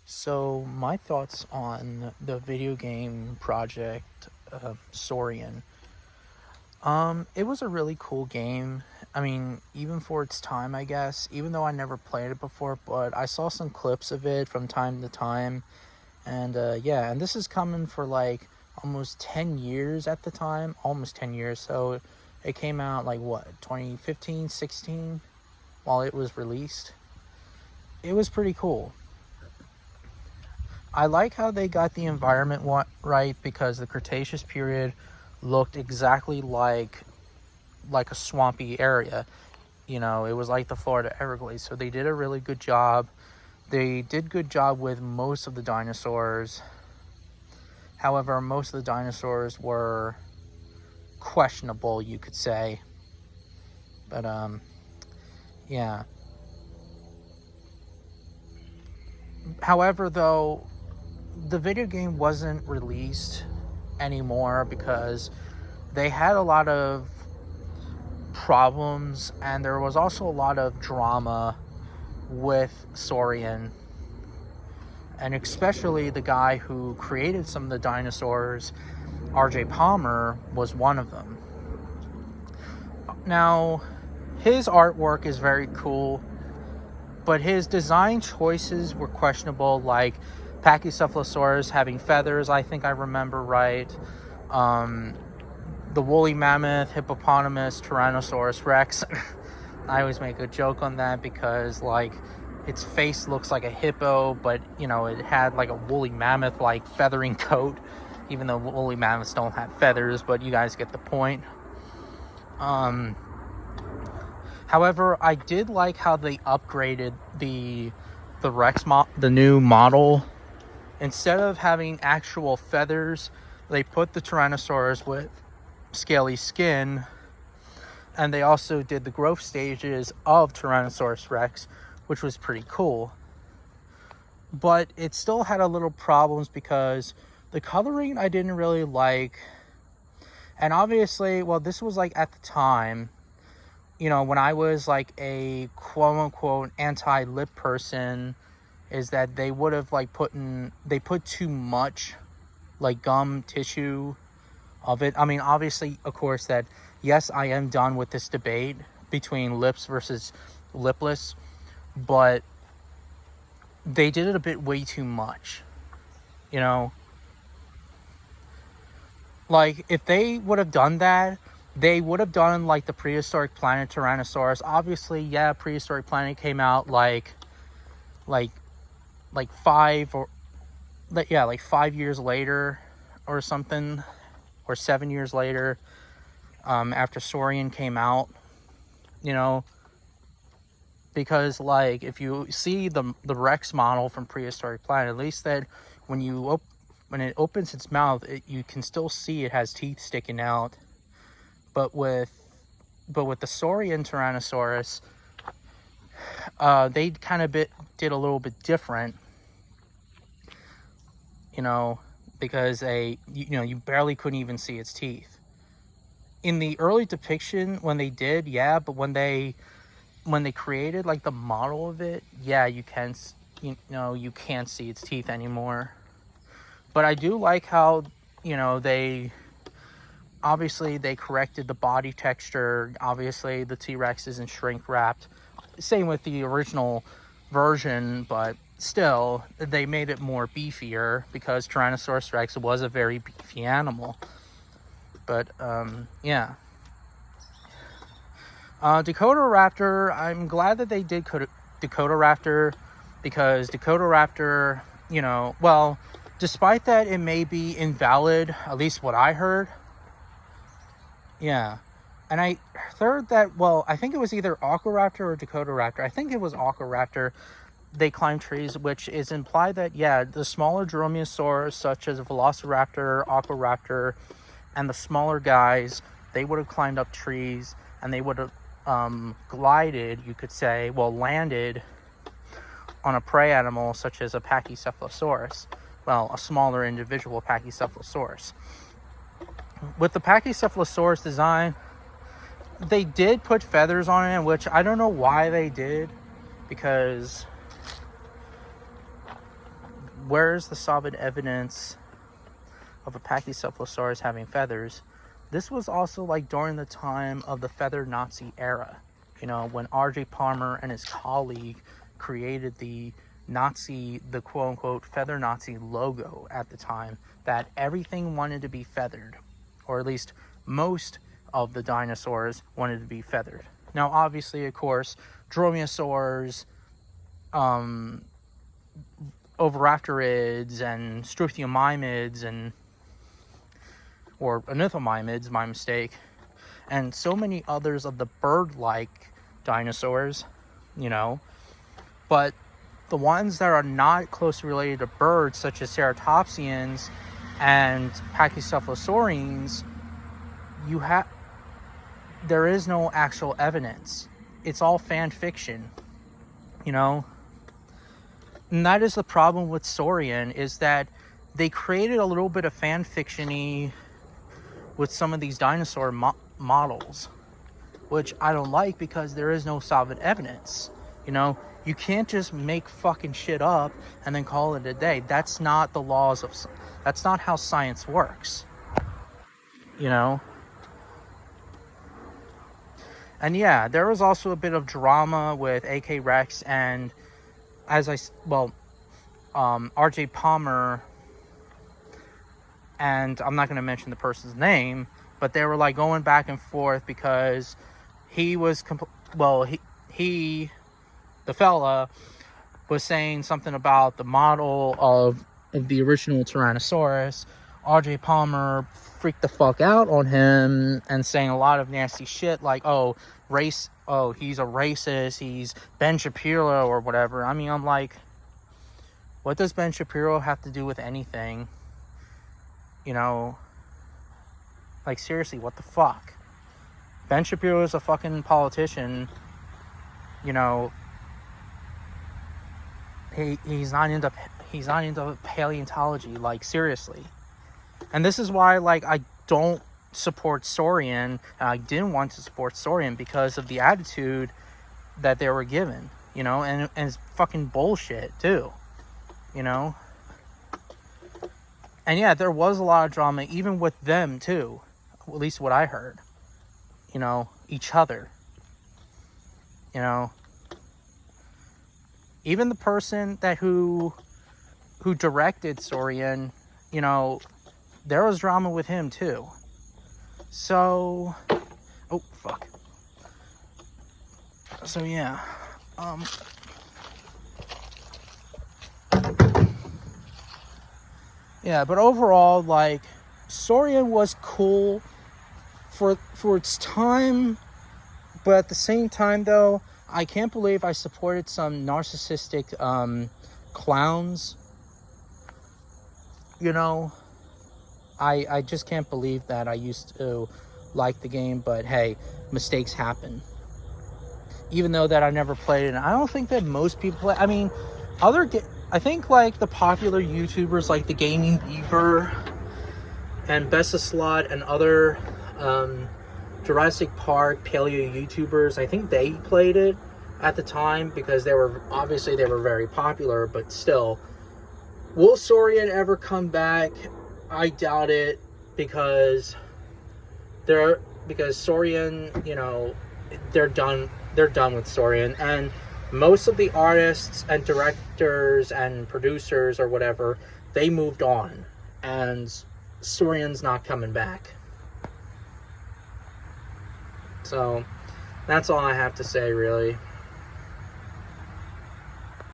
So my thoughts on the video game project Saurian. It was a really cool game. I mean, even for its time, I guess. Even though I never played it before, but I saw some clips of it from time to time, and yeah. And this is coming for like almost 10 years at the time, almost 10 years. So it came out like what 2015, 16, while it was released. It was pretty cool. I like how they got the environment right, because the Cretaceous period looked exactly like a swampy area. It was like the Florida Everglades. So they did a really good job. They did good job with most of the dinosaurs. However, most of the dinosaurs were questionable, you could say. But yeah. However, though, the video game wasn't released anymore because they had a lot of problems, and there was also a lot of drama with Saurian, and especially the guy who created some of the dinosaurs, R.J. Palmer, was one of them. Now, his artwork is very cool, but his design choices were questionable, like Pachycephalosaurus having feathers, I think I remember right. The woolly mammoth, hippopotamus, Tyrannosaurus Rex. I always make a joke on that because, like, its face looks like a hippo, but, it had like a woolly mammoth, like, feathering coat, even though woolly mammoths don't have feathers, but you guys get the point. However, I did like how they upgraded the Rex the new model. Instead of having actual feathers, they put the Tyrannosaurus with scaly skin, and they also did the growth stages of Tyrannosaurus Rex, which was pretty cool. But it still had a little problems because the coloring I didn't really like. And obviously, well, this was like at the time, when I was like a quote-unquote anti-lip person, is that they would have they put too much like gum tissue of it. I mean, obviously, of course, that yes, I am done with this debate between lips versus lipless, but they did it a bit way too much. Like, if they would have done that, they would have done like the Prehistoric Planet Tyrannosaurus. Obviously, yeah, Prehistoric Planet came out like 5 years later or something, or 7 years later, after Saurian came out, because like if you see the Rex model from Prehistoric Planet, at least that when it opens its mouth, you can still see it has teeth sticking out. But with the Saurian Tyrannosaurus, they kind of did a little bit different, because you barely couldn't even see its teeth. In the early depiction, when they did, yeah, but when they created like the model of it, yeah, you can't see its teeth anymore. But I do like how, they corrected the body texture. Obviously, the T-Rex isn't shrink wrapped. Same with the original version, but still, they made it more beefier because Tyrannosaurus Rex was a very beefy animal. But, yeah. Dakota Raptor, I'm glad that they did Dakota Raptor, because Dakota Raptor, well, despite that it may be invalid, at least what I heard. Yeah. And I heard that, well, I think it was either Aquaraptor or Dakota Raptor. I think it was Aquaraptor. They climb trees, which is implied that, yeah, the smaller dromaeosaurs, such as Velociraptor, Aquaraptor, and the smaller guys, they would have climbed up trees, and they would have glided, you could say, well, landed on a prey animal such as a Pachycephalosaurus. Well, a smaller individual Pachycephalosaurus. With the Pachycephalosaurus design, they did put feathers on it, which I don't know why they did, because where's the solid evidence of a Pachycephalosaurus having feathers? This was also like during the time of the feather Nazi era, you know, when R.J. Palmer and his colleague created the quote-unquote feather Nazi logo at the time, that everything wanted to be feathered, or at least most of the dinosaurs wanted to be feathered. Now, obviously, of course, dromaeosaurs, oviraptorids, and struthiomiimids, or ornithomimids, my mistake, and so many others of the bird-like dinosaurs, you know, but the ones that are not closely related to birds, such as ceratopsians and pachycephalosaurines, there is no actual evidence. It's all fan fiction, you know. And that is the problem with Saurian, is that they created a little bit of fan fiction-y with some of these dinosaur models, which I don't like, because there is no solid evidence, you know. You can't just make fucking shit up and then call it a day. That's not the laws of... That's not how science works, you know? And yeah, there was also a bit of drama with AK Rex and, R.J. Palmer, and I'm not going to mention the person's name, but they were like going back and forth because he was... the fella was saying something about the model of the original Tyrannosaurus. R.J. Palmer freaked the fuck out on him and saying a lot of nasty shit like, he's a racist, he's Ben Shapiro or whatever. I mean, I'm like, what does Ben Shapiro have to do with anything? You know, like, seriously, what the fuck? Ben Shapiro is a fucking politician, you know. He's not into paleontology, like, seriously. And this is why, like, I don't support Saurian, and I didn't want to support Saurian because of the attitude that they were given, you know, and it's fucking bullshit too, you know. And yeah, there was a lot of drama even with them too, at least what I heard, you know, each other, you know. Even the person who directed Saurian, you know, there was drama with him too. So, oh fuck. So yeah, yeah, but overall, like, Saurian was cool for its time, but at the same time, though, I can't believe I supported some narcissistic clowns. You know, I just can't believe that I used to like the game, but hey, mistakes happen. Even though that I never played it, I don't think that most people play. I mean, I think like the popular YouTubers like the Gaming Beaver and Bessaslot and other Jurassic Park paleo YouTubers, I think they played it at the time because they were very popular, but still. Will Saurian ever come back? I doubt it, because Saurian, you know, they're done with Saurian, and most of the artists and directors and producers or whatever, they moved on, and Saurian's not coming back. So that's all I have to say, really.